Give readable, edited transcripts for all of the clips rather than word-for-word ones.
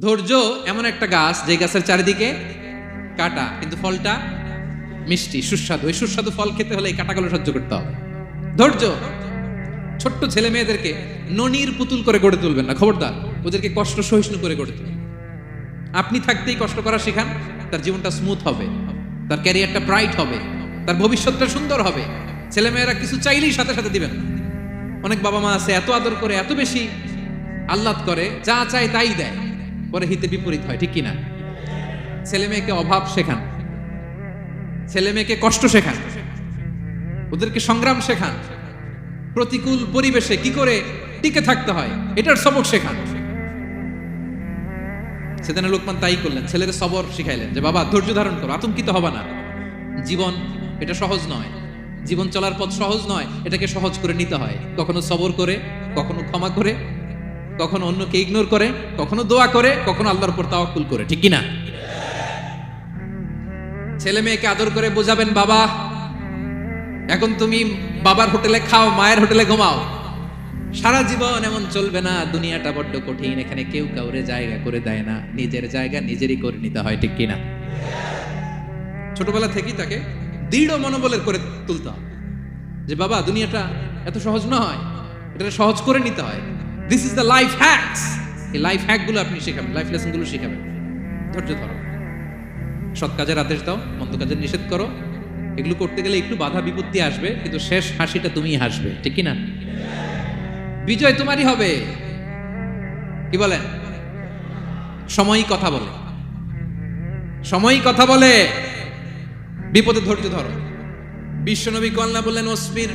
ধৈর্য এমন একটা গাছ যে গাছের চারিদিকে কাটা, কিন্তু ফলটা মিষ্টি সুস্বাদু। এই সুস্বাদু ফল খেতে হলে এই কাটাগুলো সহ্য করতে হবে। ধৈর্য। ছোট্ট ছেলে মেয়েদেরকে ননির পুতুল করে গড়ে তুলবেন না, খবরদার। ওদেরকে কষ্ট সহিষ্ণু করে গড়ে তুলবেন। আপনি থাকতেই কষ্ট করা শেখান, তার জীবনটা স্মুথ হবে, তার ক্যারিয়ারটা ব্রাইট হবে, তার ভবিষ্যৎটা সুন্দর হবে। ছেলে মেয়েরা কিছু চাইলেই সাথে সাথে দিবেন। অনেক বাবা মা আছে এত আদর করে, এত বেশি আহ্লাদ করে, যা চায় তাই দেয়, পরে হিতে বিপরীত হয়, ঠিক কিনা? ছেলে মেয়েকে অভাব শেখান, ছেলে মেয়েকে কষ্ট শেখান, ওদেরকে সংগ্রাম শেখান, প্রতিকূল পরিবেশে কি করে টিকে থাকতে হয় এটার সবক শেখান। সেদিন লোকমান তাই করলেন, ছেলের সবর শিখাইলেন যে বাবা ধৈর্য ধারণ করো, আতঙ্কিত হবা না। জীবন এটা সহজ নয়, জীবন চলার পথ সহজ নয়, এটাকে সহজ করে নিতে হয়। কখনো সবর করে, কখনো ক্ষমা করে, কখনো অন্যকে ইগনোর করে, কখনো দোয়া করে, কখনো আল্লাহর উপর তাওয়াক্কুল করে, ঠিক কিনা? ছেলে মেয়েকে আদর করে বোঝাবেন, বাবা এখন তুমি বাবার হোটেলে খাও, মায়ের হোটেলে ঘুমাও। সারা জীবন এমন চলবে না, দুনিয়াটা বড্ড কঠিন, এখানে কেউ কাউরে জায়গা করে দেয় না, নিজের জায়গা নিজেরই করে নিতে হয়, ঠিক কিনা? ছোটবেলা থেকেই তাকে দৃঢ় মনোবলের করে তুলতে হবে যে বাবা দুনিয়াটা এত সহজ নয়, এটা সহজ করে নিতে হয়। This is the life hacks. এই লাইফ হ্যাক গুলো আপনি শেখাবেন, লাইফ লেসন গুলো শেখাবেন। ধৈর্য ধরো, সৎ কাজের আদেশ দাও, মন্দ কাজের নিষেধ করো। এগুলো করতে গেলে একটু বাধা বিপত্তি আসবে, কিন্তু শেষ হাসিটা তুমিই হাসবে, ঠিক কিনা? বিজয় তোমারই হবে। কি বলেন? সময়ই কথা বলে, সময়ই কথা বলে। বিপদে ধৈর্য ধরো। বিশ্বনবী আল্লাহ বললেন, ওসবির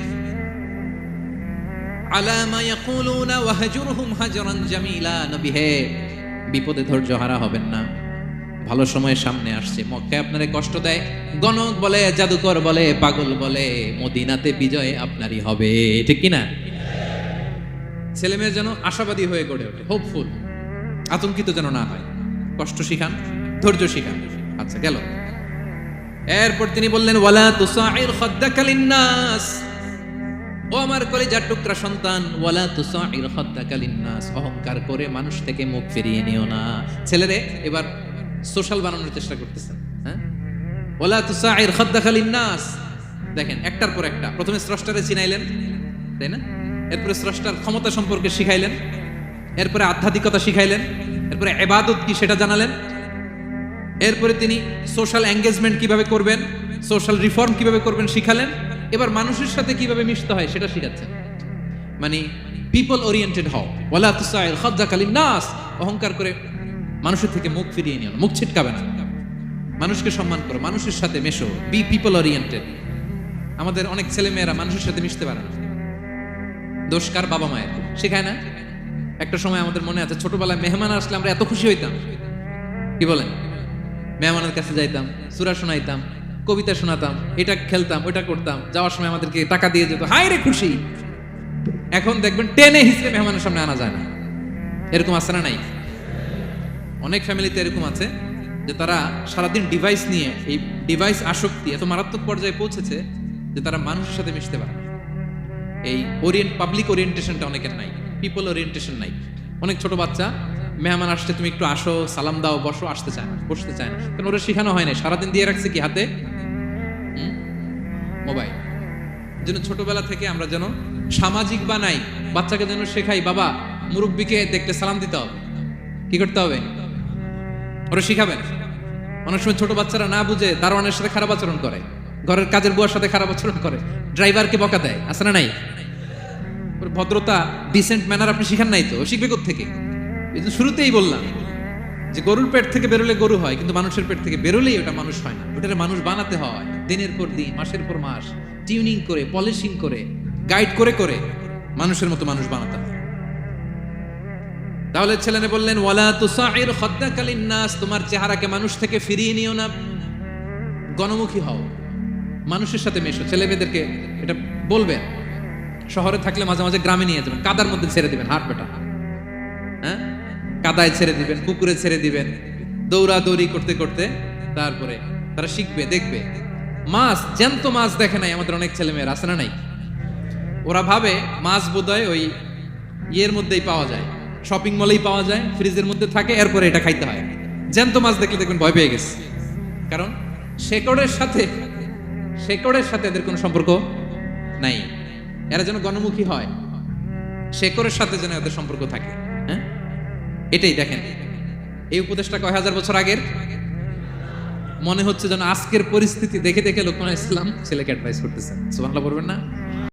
আলা মা ইয়াকুলুনা ওয়াহজুরহুম হাজরান জামিলা। নবী হে, বিপদে ধৈর্য হারা হবেন না। ভালো সময় সামনে আসছে, মক্কায় আপনারে কষ্ট দেয়, গণক বলে, জাদুকর বলে, পাগল বলে, মদিনাতে বিজয় আপনারই হবে, ঠিক কিনা? ছেলে মেয়ে যেন আশাবাদী হয়ে গড়ে ওঠে, হোপফুল, আতঙ্কিত যেন না হয়। কষ্ট শিখান, ধৈর্য শিখান। আচ্ছা গেল। এরপর তিনি বললেন, ওয়ালা তুসাইর খাদ্দাকা লিন্নাস। ও আমার কলিজার টুকরা সন্তান, ওয়ালা তুসাইর খাদ্দাকা লিন্নাস। অহংকার করে মানুষ থেকে মুখ ফিরিয়ে নিও না। ছেলেরে এবার সোশ্যাল বানানোর চেষ্টা করতেছেন, হ্যাঁ? ওয়ালা তুসাইর খাদ্দাকা লিন্নাস। দেখেন একটার পর একটা, প্রথমে স্রষ্টারে চিনাইলেন, তাই না? এরপরে স্রষ্টার ক্ষমতা সম্পর্কে শিখাইলেন, এরপরে আধ্যাত্মিকতা শিখাইলেন, এরপরে ইবাদত কি সেটা জানালেন, এরপরে তিনি সোশ্যাল এঙ্গেজমেন্ট কিভাবে করবেন, সোশ্যাল রিফর্ম কিভাবে করবেন শিখালেন। এবার মানুষের সাথে কিভাবে মিশতে হয় সেটা শিখাচ্ছেন। মানে পিপল ওরিয়েন্টেড হও। ওয়ালা তুসাইর খাদ্দাকা লিন্নাস। অহংকার করে মানুষের থেকে মুখ ফিরিয়ে নিও না, মুখ ছিটকাবে না। মানুষকে সম্মান করো, মানুষের সাথে মেশো, বি পিপল ওরিয়েন্টেড। আমাদের অনেক ছেলে মেয়েরা মানুষের সাথে মিশতে পারে না। দোষ কার? বাবা মায়ের। শেখায় না? একটা সময় আমাদের মনে আছে, ছোটবেলায় মেহমান আসলে আমরা এত খুশি হইতাম, কি বলেন? মেহমানের কাছে যাইতাম, সূরা শোনাইতাম, কবিতা শোনাতাম, এটা খেলতাম, ওটা করতাম, যাওয়ার সময় আমাদেরকে টাকা দিয়ে যেত, হায় রে খুশি। এখন দেখবেন টেনে হিসেবে মেহমানের সামনে আনা যায় না। এরকম আছে না নাই? অনেক ফ্যামিলিতে এরকম আছে যে তারা সারাদিন ডিভাইস নিয়ে, এই ডিভাইস আসক্তি এত মারাত্মক পর্যায়ে পৌঁছেছে যে তারা মানুষের সাথে মিশতে পারে না। এই পাবলিক ওরিয়েন্টেশনটা অনেকের নাই, পিপল ওরিয়েন্টেশন নাই। অনেক ছোট বাচ্চা, মেহমান আসছে, তুমি একটু আসো, সালাম দাও, বসো, আসতে চায় না, বসতে চায় না, কারণ ওরা শেখানো হয় না। সারাদিন দিয়ে রাখছে কি হাতে? মোবাইল। যেন ছোটবেলা থেকে আমরা যেন সামাজিক বানাই, বাচ্চাকে যেন শেখাই, বাবা মুরব্বীকে দেখতে সালাম দিতে হবে, কি করতে হবে, ওরা শিখাবেন। অনেক সময় ছোট বাচ্চারা না বুঝে দারোয়ানের সাথে খারাপ আচরণ করে, ঘরের কাজের বুয়ার সাথে খারাপ আচরণ করে, ড্রাইভারকে বকা দেয়, আছে না নাই? ভদ্রতা, ডিসেন্ট ম্যানার আপনি শিখান নাই তো, শিখবে কোত্থেকে? এই যে শুরুতেই বললাম যে গরুর পেট থেকে বেরোলে গরু হয়, কিন্তু মানুষের পেট থেকে বেরোলেই ওটা মানুষ হয় না। ওটারে মানুষ বানাতে হয় দিনের পর দিন, মাসের পর মাস, টিউনিং করে, পলিশিং করে, গাইড করে করে মানুষের মতো মানুষ বানাতে হয়। তাহলে ছেলেনে বললেন, ওয়ালা তুসাইর খাদ্দাকা লিন্নাস। তোমার চেহারাকে মানুষ থেকে ফিরিয়ে নিও না, গণমুখী হও, মানুষের সাথে মেশো। ছেলে মেয়েদেরকে এটা বলবেন। শহরে থাকলে মাঝে মাঝে গ্রামে নিয়ে যাবেন, কাদার মধ্যে ছেড়ে দিবেন, হাট বেটা, হ্যাঁ, কাদায় ছেড়ে দিবেন, পুকুরে ছেড়ে দিবেন, দৌড়াদৌড়ি করতে করতে তারপরে তারা শিখবে, দেখবে। মাছ, জ্যান্ত মাছ দেখে নাই আমাদের অনেক ছেলে মেয়েরা, আছে না নাই? ওরা ভাবে মাছ বোধহয় ওই ইয়ের মধ্যেই পাওয়া যায়, শপিং মলেই পাওয়া যায়, ফ্রিজের মধ্যে থাকে, এরপরে এটা খাইতে হয়। জ্যান্ত মাছ দেখলে দেখবেন ভয় পেয়ে গেছে, কারণ শেকড়ের সাথে এদের কোনো সম্পর্ক নাই। এরা যেন গণমুখী হয়, শেকড়ের সাথে যেন এদের সম্পর্ক থাকে। হ্যাঁ, এটাই দেখেন, এই উপদেশটা কয় হাজার বছর আগের। মনে হচ্ছে যেন আজকের পরিস্থিতি দেখে দেখে লোকমান ইসলাম ছেলেকে অ্যাডভাইস করতেছেন। সুবহানাল্লাহ বলবেন না?